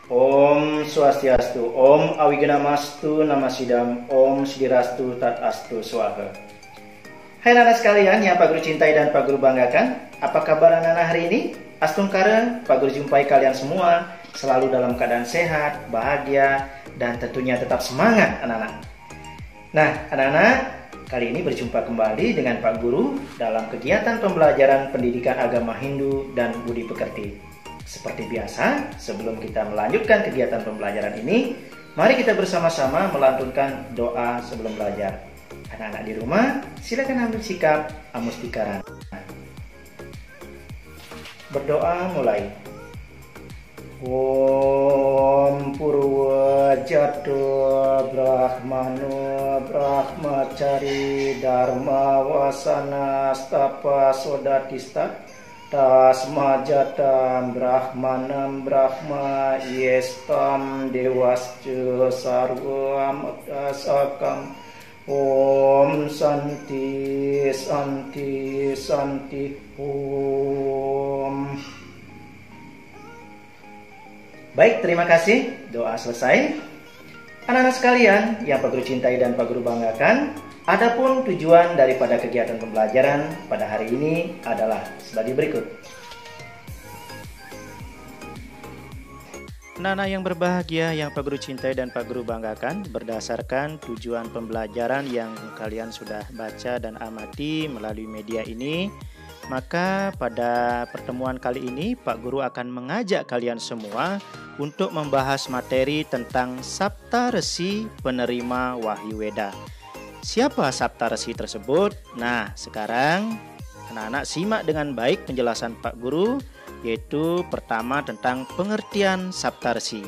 Om Swastiastu, Om Awigenamastu, Namasidam, Om Sidirastu, Tatastu, Swaha. Hai anak sekalian yang Pak Guru cintai dan Pak Guru banggakan, apa kabar anak-anak hari ini? Astungkara, Pak Guru jumpai kalian semua selalu dalam keadaan sehat, bahagia, dan tentunya tetap semangat anak-anak. Nah anak-anak, kali ini berjumpa kembali dengan Pak Guru dalam kegiatan pembelajaran pendidikan agama Hindu dan Budi Pekerti. Seperti biasa, sebelum kita melanjutkan kegiatan pembelajaran ini, mari kita bersama-sama melantunkan doa sebelum belajar. Anak-anak di rumah, silakan ambil sikap amustikaran. Berdoa mulai. Om Purwajatu Brahmanu Brahmacari Dharma Wasana Stapa Sodatista Tasmajatam Brahmanam Brahma Yestam Dewasca Sarvam Dasakam Om Santi Santi Santi Om. Baik, terima kasih. Doa selesai. Anak-anak sekalian yang Pak Guru cintai dan Pak Guru banggakan, adapun tujuan daripada kegiatan pembelajaran pada hari ini adalah sebagai berikut. Anak-anak yang berbahagia yang Pak Guru cintai dan Pak Guru banggakan, berdasarkan tujuan pembelajaran yang kalian sudah baca dan amati melalui media ini, maka pada pertemuan kali ini Pak Guru akan mengajak kalian semua untuk membahas materi tentang Saptarsi penerima Wahyu Weda. Siapa Saptarsi tersebut? Nah, sekarang anak-anak simak dengan baik penjelasan Pak Guru, yaitu pertama tentang pengertian Saptarsi.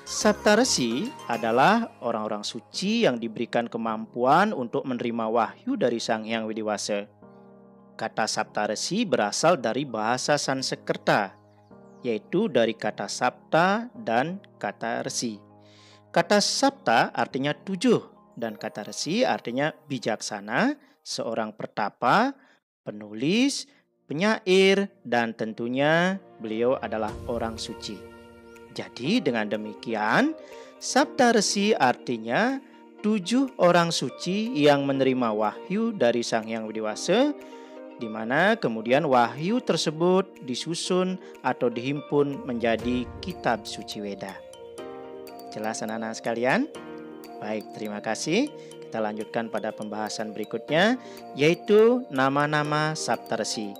Saptarsi adalah orang-orang suci yang diberikan kemampuan untuk menerima wahyu dari Sang Hyang Widi-Wasa. Kata Saptarsi berasal dari bahasa Sanskerta, yaitu dari kata Sapta dan kata Resi. Kata Sapta artinya 7 dan kata Resi artinya bijaksana, seorang pertapa, penulis, penyair, dan tentunya beliau adalah orang suci. Jadi dengan demikian, Saptarsi artinya 7 orang suci yang menerima wahyu dari Sang Hyang Widi-Wasa, di mana kemudian wahyu tersebut disusun atau dihimpun menjadi kitab suci Weda. Jelas anak-anak sekalian? Baik, terima kasih. Kita lanjutkan pada pembahasan berikutnya, yaitu nama-nama Saptarsi.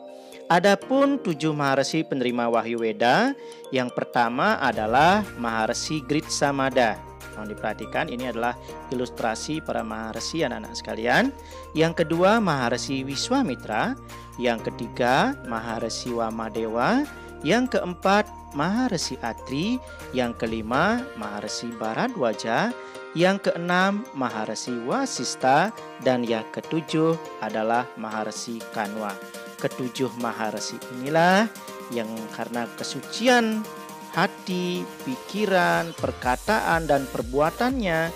Adapun 7 Maharsi penerima Wahyu Weda, yang pertama adalah Maharsi Gritsamada. Kalau diperhatikan, ini adalah ilustrasi para Maharsi anak-anak sekalian. Yang kedua Maharsi Wiswamitra, yang ketiga Maharsi Wamadewa, yang keempat Maharsi Atri, yang kelima Maharsi Bharadwaja, yang keenam Maharsi Wasista, dan yang ketujuh adalah Maharsi Kanwa. Ketujuh Maharsi inilah yang karena kesucian hati, pikiran, perkataan, dan perbuatannya,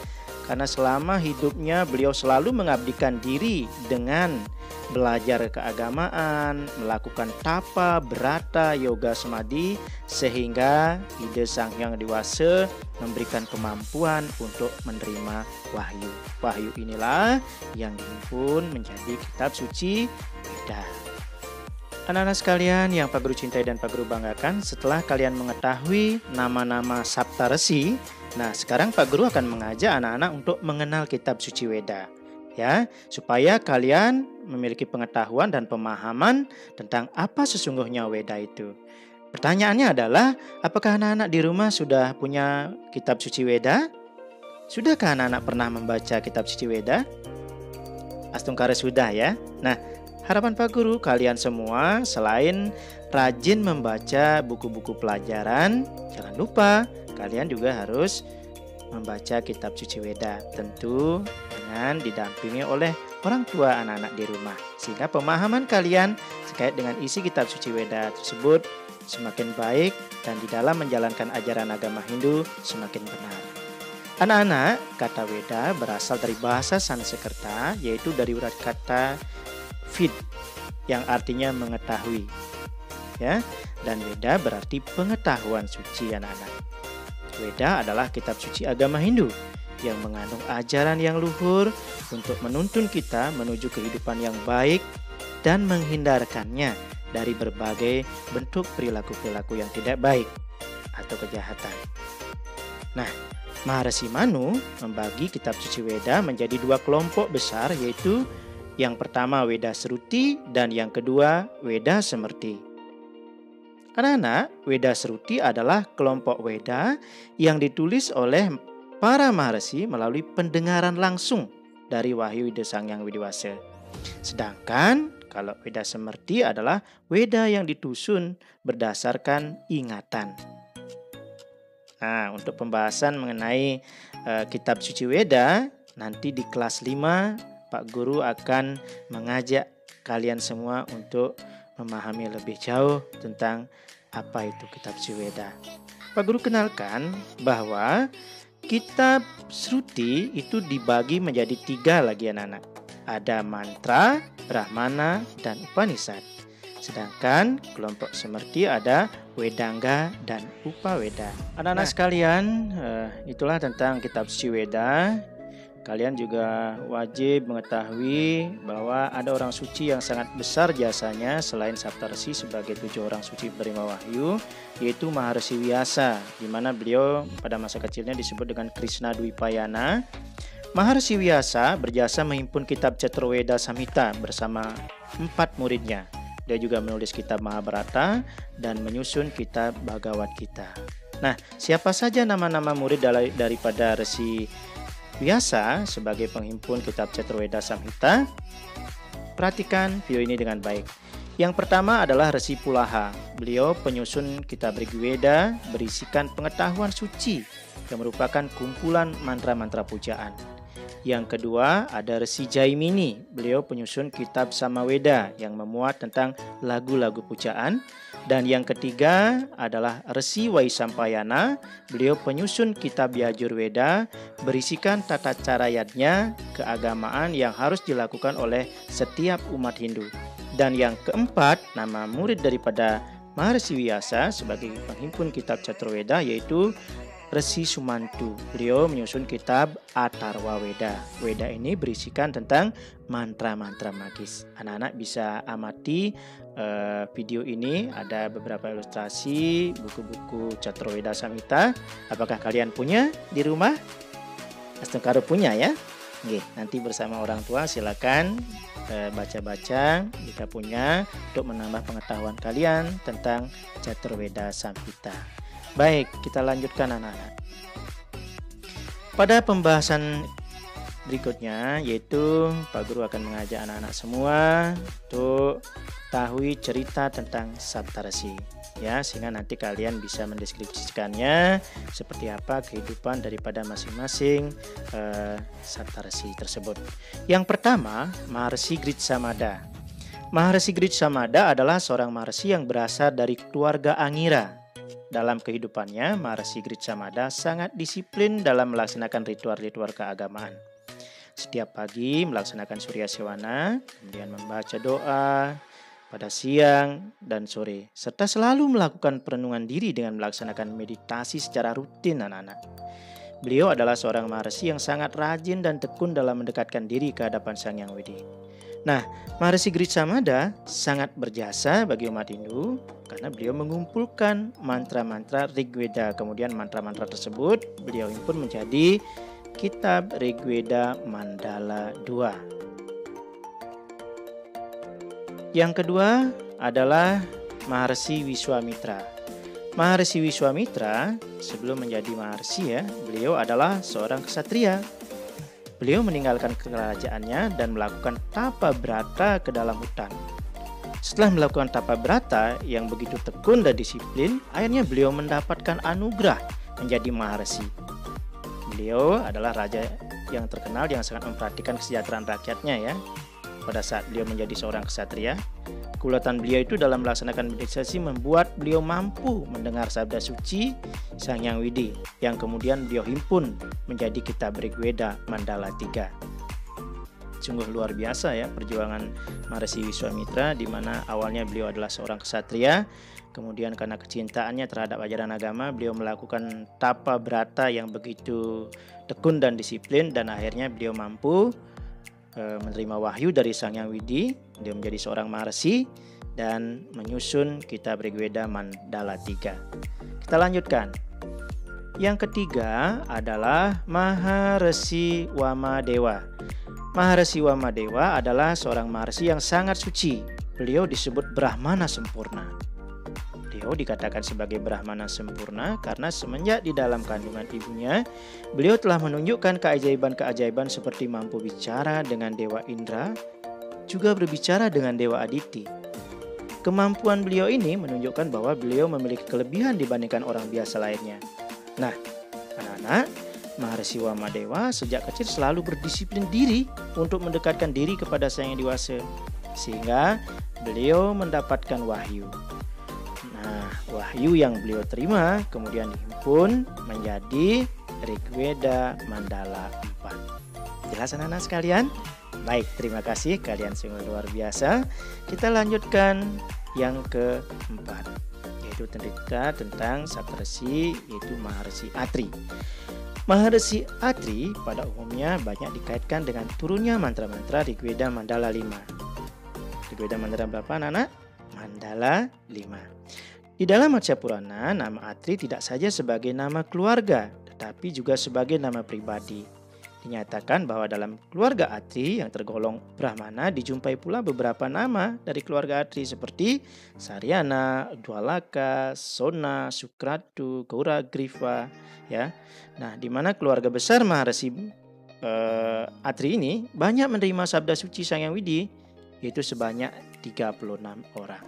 karena selama hidupnya beliau selalu mengabdikan diri dengan belajar keagamaan, melakukan tapa, berata, yoga, samadhi, sehingga ide Sang Hyang Widi-Wasa memberikan kemampuan untuk menerima wahyu. Wahyu inilah yang dihimpun menjadi kitab suci Weda. Anak-anak sekalian yang Pak Guru cintai dan Pak Guru banggakan, setelah kalian mengetahui nama-nama Saptarsi, nah sekarang Pak Guru akan mengajak anak-anak untuk mengenal kitab suci Weda, ya, supaya kalian memiliki pengetahuan dan pemahaman tentang apa sesungguhnya Weda itu. Pertanyaannya adalah, apakah anak-anak di rumah sudah punya kitab suci Weda? Sudahkah anak-anak pernah membaca kitab suci Weda? Astungkara sudah ya. Nah, harapan Pak Guru, kalian semua selain rajin membaca buku-buku pelajaran, jangan lupa kalian juga harus membaca kitab suci Weda, tentu dengan didampingi oleh orang tua anak-anak di rumah, sehingga pemahaman kalian terkait dengan isi kitab suci Weda tersebut semakin baik dan di dalam menjalankan ajaran agama Hindu semakin benar. Anak-anak, kata Weda berasal dari bahasa Sanskerta, yaitu dari urat kata Vid yang artinya mengetahui, ya, dan Weda berarti pengetahuan suci anak-anak. Weda adalah kitab suci agama Hindu yang mengandung ajaran yang luhur untuk menuntun kita menuju kehidupan yang baik dan menghindarkannya dari berbagai bentuk perilaku-perilaku yang tidak baik atau kejahatan. Nah, Maharsi Manu membagi kitab suci Weda menjadi dua kelompok besar, yaitu yang pertama Weda Sruti dan yang kedua Weda Smriti. Anak-anak, Weda Sruti adalah kelompok Weda yang ditulis oleh para Maharsi melalui pendengaran langsung dari Wahyu Ida Sang Hyang Widiwasa. Sedangkan kalau Weda Smriti adalah Weda yang disusun berdasarkan ingatan. Nah, untuk pembahasan mengenai kitab suci Weda, nanti di kelas 5 Pak Guru akan mengajak kalian semua untuk memahami lebih jauh tentang apa itu kitab suci Weda. Pak Guru kenalkan bahwa kitab Sruti itu dibagi menjadi 3 lagi anak-anak. Ada mantra, brahmana, dan Upanishad. Sedangkan kelompok Smriti ada Wedanga dan Upaweda. Anak-anak sekalian, itulah tentang kitab suci Weda. Kalian juga wajib mengetahui bahwa ada orang suci yang sangat besar jasanya selain Saptarsi sebagai 7 orang suci penerima wahyu, yaitu Maharsi Vyasa, di mana beliau pada masa kecilnya disebut dengan Krishna Dwipayana. Maharsi Vyasa berjasa menghimpun kitab Chaturveda Samhita bersama 4 muridnya. Dia juga menulis kitab Mahabharata dan menyusun kitab Bhagavad Gita. Nah, siapa saja nama-nama murid daripada Resi Vyasa sebagai penghimpun kitab Chaturveda Samhita? Perhatikan video ini dengan baik. Yang pertama adalah Resi Pulaha. Beliau penyusun kitab Rigveda berisikan pengetahuan suci yang merupakan kumpulan mantra-mantra pujaan. Yang kedua ada Resi Jaimini. Beliau penyusun kitab Samaveda yang memuat tentang lagu-lagu pujaan. Dan yang ketiga adalah Resi Vaisampayana. Beliau penyusun kitab Yajurveda berisikan tata cara yajna keagamaan yang harus dilakukan oleh setiap umat Hindu. Dan yang keempat, nama murid daripada Maharsi Vyasa sebagai penghimpun kitab Chaturveda yaitu Resi Sumantu. Beliau menyusun kitab Atharva Veda. Veda ini berisikan tentang mantra-mantra magis. Anak-anak bisa amati video ini, ada beberapa ilustrasi buku-buku Chaturveda Samhita. Apakah kalian punya di rumah? Astengkaro punya ya? Oke, nanti bersama orang tua silakan baca-baca jika punya untuk menambah pengetahuan kalian tentang Chaturveda Samhita. Baik, kita lanjutkan anak-anak. Pada pembahasan berikutnya yaitu Pak Guru akan mengajak anak-anak semua untuk ketahui cerita tentang Saptarsi ya, sehingga nanti kalian bisa mendeskripsikannya seperti apa kehidupan daripada masing-masing Saptarsi tersebut. Yang pertama, Maharsi Gritsamada. Maharsi Gritsamada adalah seorang maharsi yang berasal dari keluarga Angira. Dalam kehidupannya, Maharsi Gritsamada sangat disiplin dalam melaksanakan ritual-ritual keagamaan. Setiap pagi melaksanakan Surya Sewana, kemudian membaca doa pada siang dan sore, serta selalu melakukan perenungan diri dengan melaksanakan meditasi secara rutin anak-anak. Beliau adalah seorang maharsi yang sangat rajin dan tekun dalam mendekatkan diri ke hadapan Sang Hyang Widi. Nah, Maharsi Gritsamada sangat berjasa bagi umat Hindu karena beliau mengumpulkan mantra-mantra Rigveda. Kemudian mantra-mantra tersebut beliau himpun menjadi kitab Rigveda Mandala 2. Yang kedua adalah Maharsi Wiswamitra. Maharsi Wiswamitra sebelum menjadi maharsi ya, beliau adalah seorang ksatria. Beliau meninggalkan kerajaannya dan melakukan tapa brata ke dalam hutan. Setelah melakukan tapa brata yang begitu tekun dan disiplin, akhirnya beliau mendapatkan anugerah menjadi maharsi. Beliau adalah raja yang terkenal yang sangat memperhatikan kesejahteraan rakyatnya ya. Pada saat beliau menjadi seorang ksatria, keuletan beliau itu dalam melaksanakan meditasi membuat beliau mampu mendengar sabda suci Sang Hyang Widi yang kemudian beliau himpun menjadi kitab Rigveda Mandala 3. Sungguh luar biasa ya perjuangan Maharsi Wiswamitra, di mana awalnya beliau adalah seorang ksatria, kemudian karena kecintaannya terhadap ajaran agama, beliau melakukan tapa brata yang begitu tekun dan disiplin, dan akhirnya beliau mampu menerima wahyu dari Sang Hyang Widi. Beliau menjadi seorang Maharsi dan menyusun kitab Rigveda Mandala 3. Kita lanjutkan. Yang ketiga adalah Maharsi Wamadewa. Maharsi Wamadewa adalah seorang Maharsi yang sangat suci. Beliau disebut Brahmana sempurna. Beliau dikatakan sebagai Brahmana sempurna karena semenjak di dalam kandungan ibunya, beliau telah menunjukkan keajaiban-keajaiban seperti mampu bicara dengan Dewa Indra, juga berbicara dengan Dewa Aditi. Kemampuan beliau ini menunjukkan bahwa beliau memiliki kelebihan dibandingkan orang biasa lainnya. Nah, anak-anak, Maharsi Wamadewa sejak kecil selalu berdisiplin diri untuk mendekatkan diri kepada Sang Yang Dewasa, sehingga beliau mendapatkan wahyu. Nah, wahyu yang beliau terima kemudian dihimpun menjadi Rigveda Mandala 4. Jelas anak-anak sekalian? Baik, terima kasih, kalian sungguh luar biasa. Kita lanjutkan yang keempat, yaitu cerita tentang Saptarsi, yaitu Maharsi Atri. Maharsi Atri pada umumnya banyak dikaitkan dengan turunnya mantra-mantra Rigveda Mandala 5. Rigveda Mandala berapa anak-anak? Mandala 5. Di dalam Matsya Purana, nama Atri tidak saja sebagai nama keluarga, tetapi juga sebagai nama pribadi. Dinyatakan bahwa dalam keluarga Atri yang tergolong Brahmana dijumpai pula beberapa nama dari keluarga Atri seperti Saryana, Dwalaka, Sona, Sukratu, Gauragriva, ya. Nah, di mana keluarga besar Maharsi Atri ini banyak menerima sabda suci Sang Hyang Widi, yaitu sebanyak 36 orang.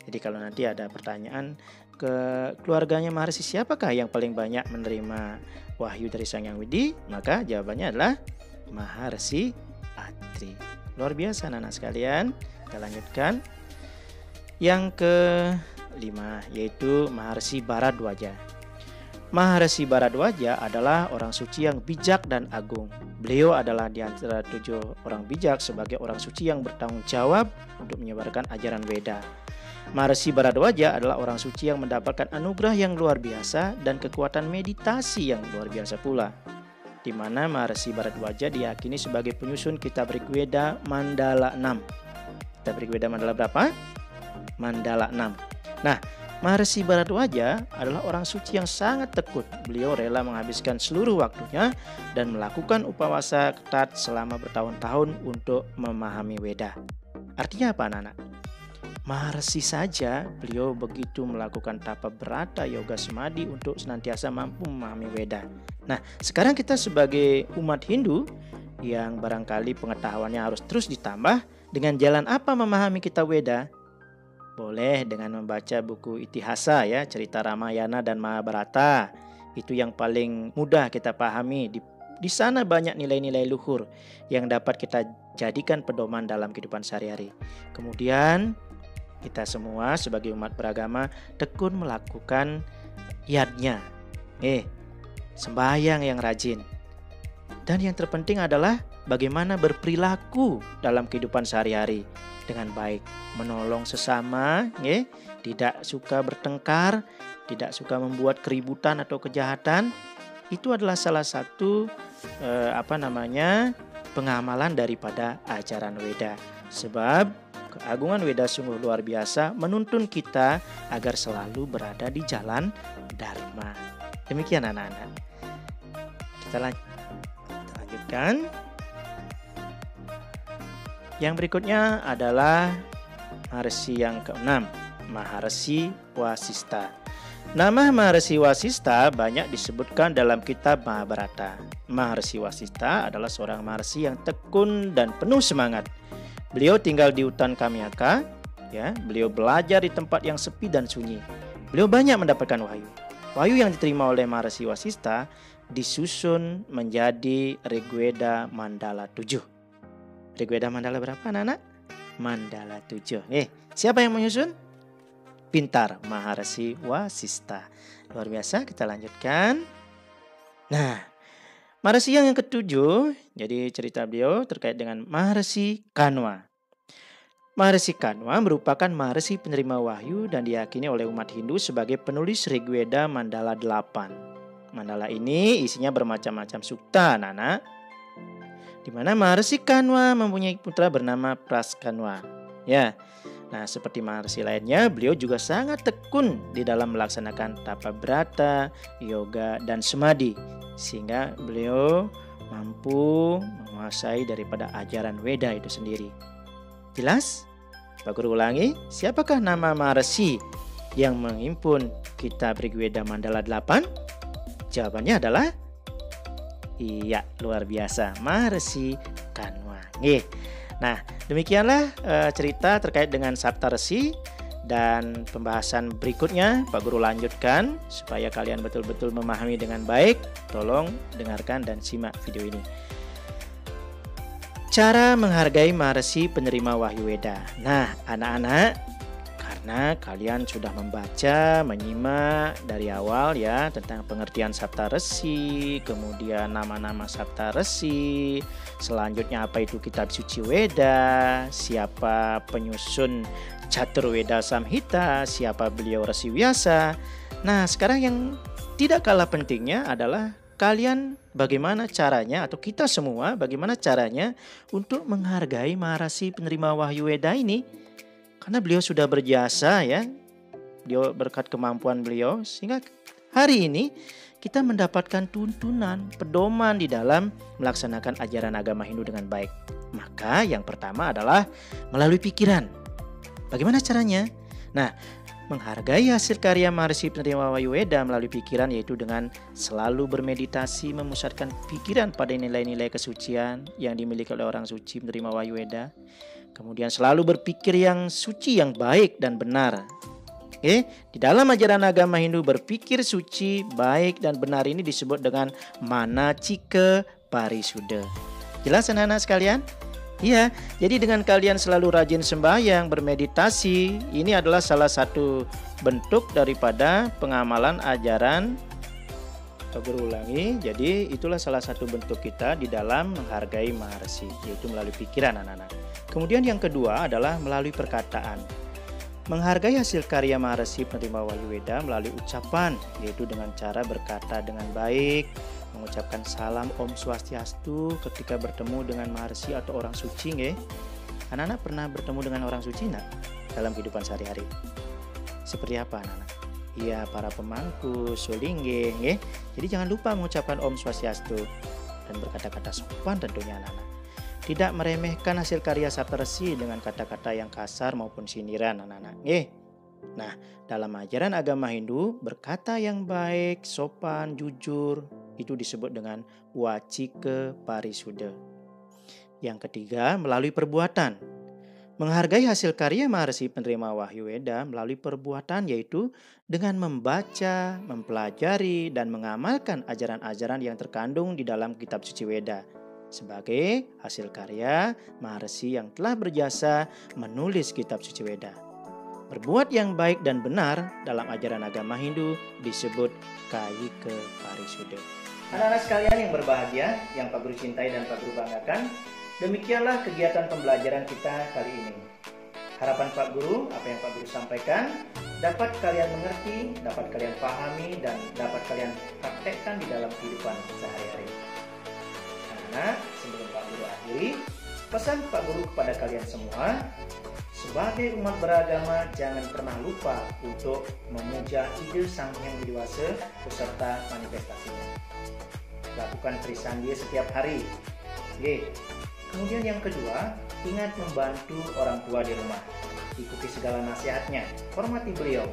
Jadi kalau nanti ada pertanyaan ke keluarganya Maharsi siapakah yang paling banyak menerima wahyu dari Sang Hyang Widi, maka jawabannya adalah Maharsi Atri. Luar biasa anak-anak sekalian. Kita lanjutkan. Yang kelima, yaitu Maharsi Bharadwaja. Maharsi Bharadwaja adalah orang suci yang bijak dan agung. Beliau adalah di antara 7 orang bijak sebagai orang suci yang bertanggung jawab untuk menyebarkan ajaran Weda. Maharsi Bharadwaja adalah orang suci yang mendapatkan anugerah yang luar biasa dan kekuatan meditasi yang luar biasa pula, di mana Maharsi Bharadwaja diyakini sebagai penyusun kitab Rigveda Mandala 6. Kitab Rigveda Mandala berapa? Mandala 6. Nah, Maharsi Bharadwaja adalah orang suci yang sangat tekun. Beliau rela menghabiskan seluruh waktunya dan melakukan upawasa ketat selama bertahun-tahun untuk memahami Weda. Artinya apa anak-anak? Maharsi saja beliau begitu melakukan tapa brata yoga semadi untuk senantiasa mampu memahami Weda. Nah, sekarang kita sebagai umat Hindu yang barangkali pengetahuannya harus terus ditambah, dengan jalan apa memahami kitab Weda? Boleh dengan membaca buku Itihasa ya, cerita Ramayana dan Mahabharata. Itu yang paling mudah kita pahami. Di sana banyak nilai-nilai luhur yang dapat kita jadikan pedoman dalam kehidupan sehari-hari. Kemudian kita semua sebagai umat beragama tekun melakukan yadnya, sembahyang yang rajin. Dan yang terpenting adalah bagaimana berperilaku dalam kehidupan sehari-hari dengan baik, menolong sesama, tidak suka bertengkar, tidak suka membuat keributan atau kejahatan. Itu adalah salah satu pengamalan daripada ajaran Weda. Sebab keagungan Weda sungguh luar biasa menuntun kita agar selalu berada di jalan Dharma. Demikian anak-anak. Kita lanjutkan. Yang berikutnya adalah Maharsi yang ke-6, Maharsi Wasista. Nama Maharsi Wasista banyak disebutkan dalam kitab Mahabharata. Maharsi Wasista adalah seorang Maharsi yang tekun dan penuh semangat. Beliau tinggal di hutan Kamyaka, ya. Beliau belajar di tempat yang sepi dan sunyi. Beliau banyak mendapatkan wahyu. Wahyu yang diterima oleh Maharsi Wasista disusun menjadi Rigveda Mandala 7. Rigveda Mandala berapa anak-anak? Mandala 7. Siapa yang menyusun? Pintar, Maharsi Wasista. Luar biasa, kita lanjutkan. Nah, Maharsi yang ketujuh, jadi cerita beliau terkait dengan Maharsi Kanwa. Maharsi Kanwa merupakan Maharsi penerima wahyu dan diyakini oleh umat Hindu sebagai penulis Rigveda Mandala 8. Mandala ini isinya bermacam-macam sukta, anak-anak. Di mana Maharsi Kanwa mempunyai putra bernama Praskanwa. Ya. Nah, seperti Maharsi lainnya, beliau juga sangat tekun di dalam melaksanakan tapa brata, yoga, dan samadhi. Sehingga beliau mampu menguasai daripada ajaran Weda itu sendiri. Jelas? Pak Guru ulangi, siapakah nama Maharsi yang menghimpun kitab Rigveda Mandala 8? Jawabannya adalah iya, luar biasa, Maharsi Kanwa. Nah, demikianlah cerita terkait dengan Saptarsi, dan pembahasan berikutnya Pak Guru lanjutkan supaya kalian betul-betul memahami dengan baik. Tolong dengarkan dan simak video ini. Cara menghargai Maharsi penerima Wahyu Weda. Nah, anak-anak, karena kalian sudah membaca, menyimak dari awal ya tentang pengertian Saptarsi, kemudian nama-nama Saptarsi, selanjutnya apa itu kitab suci Weda, siapa penyusun Caturveda Samhita, siapa beliau Resi Vyasa. Nah, sekarang yang tidak kalah pentingnya adalah kalian bagaimana caranya, atau kita semua bagaimana caranya untuk menghargai Maharsi penerima Wahyu Weda ini. Karena beliau sudah berjasa ya, beliau berkat kemampuan beliau, sehingga hari ini kita mendapatkan tuntunan, pedoman di dalam melaksanakan ajaran agama Hindu dengan baik. Maka yang pertama adalah melalui pikiran. Bagaimana caranya? Nah, menghargai hasil karya Maharsi penerima Wahyu Weda melalui pikiran, yaitu dengan selalu bermeditasi, memusatkan pikiran pada nilai-nilai kesucian yang dimiliki oleh orang suci penerima Wahyu Weda. Kemudian selalu berpikir yang suci, yang baik dan benar. Di dalam ajaran agama Hindu, berpikir suci, baik dan benar ini disebut dengan Manacika Parisuddha. Jelas anak-anak sekalian? Iya, jadi dengan kalian selalu rajin sembahyang, bermeditasi, ini adalah salah satu bentuk daripada pengamalan ajaran. Pak Guru ulangi, jadi itulah salah satu bentuk kita di dalam menghargai Maharsi, yaitu melalui pikiran anak-anak. Kemudian yang kedua adalah melalui perkataan. Menghargai hasil karya Maharsi penerima Wahyu Weda melalui ucapan, yaitu dengan cara berkata dengan baik, mengucapkan salam Om Swastiastu ketika bertemu dengan Maharsi atau orang suci. Anak-anak pernah bertemu dengan orang suci enggak dalam kehidupan sehari-hari? Seperti apa anak-anak? Iya, para pemangku, sulingge. Jadi jangan lupa mengucapkan Om Swastiastu dan berkata-kata sopan tentunya anak-anak. Tidak meremehkan hasil karya Saptarsi dengan kata-kata yang kasar maupun sindiran anak-anak. Nah, dalam ajaran agama Hindu, berkata yang baik, sopan, jujur, itu disebut dengan Wacika Parisuddha. Yang ketiga, melalui perbuatan. Menghargai hasil karya Maharsi penerima Wahyu Weda melalui perbuatan, yaitu dengan membaca, mempelajari, dan mengamalkan ajaran-ajaran yang terkandung di dalam kitab suci Weda sebagai hasil karya Maharsi yang telah berjasa menulis kitab suci Weda. Berbuat yang baik dan benar dalam ajaran agama Hindu disebut Kayika Parisuddha. Anak-anak sekalian yang berbahagia, yang Pak Guru cintai dan Pak Guru banggakan, demikianlah kegiatan pembelajaran kita kali ini. Harapan Pak Guru, apa yang Pak Guru sampaikan, dapat kalian mengerti, dapat kalian pahami, dan dapat kalian praktekkan di dalam kehidupan sehari-hari. Karena sebelum Pak Guru akhiri, pesan Pak Guru kepada kalian semua, sebagai umat beragama jangan pernah lupa untuk memuja ide Sang Hyang Widi-Wasa beserta manifestasinya. Lakukan Trisandhya setiap hari. Kemudian yang kedua, ingat membantu orang tua di rumah. Ikuti segala nasihatnya, hormati beliau.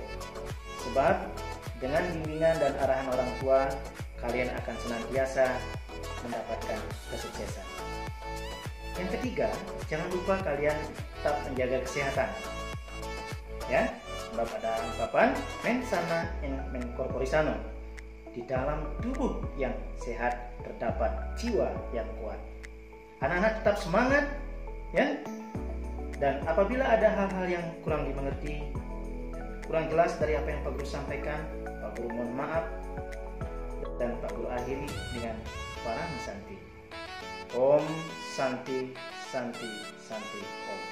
Sebab dengan bimbingan dan arahan orang tua, kalian akan senantiasa mendapatkan kesuksesan. Yang ketiga, jangan lupa kalian tetap menjaga kesehatan. Ya, sebab ada ungkapan mensana in corpore sano. Di dalam tubuh yang sehat terdapat jiwa yang kuat. Anak-anak tetap semangat, ya. Dan apabila ada hal-hal yang kurang dimengerti, kurang jelas dari apa yang Pak Guru sampaikan, Pak Guru mohon maaf, dan Pak Guru akhiri dengan suara Santi. Om Santi Santi Santi Om.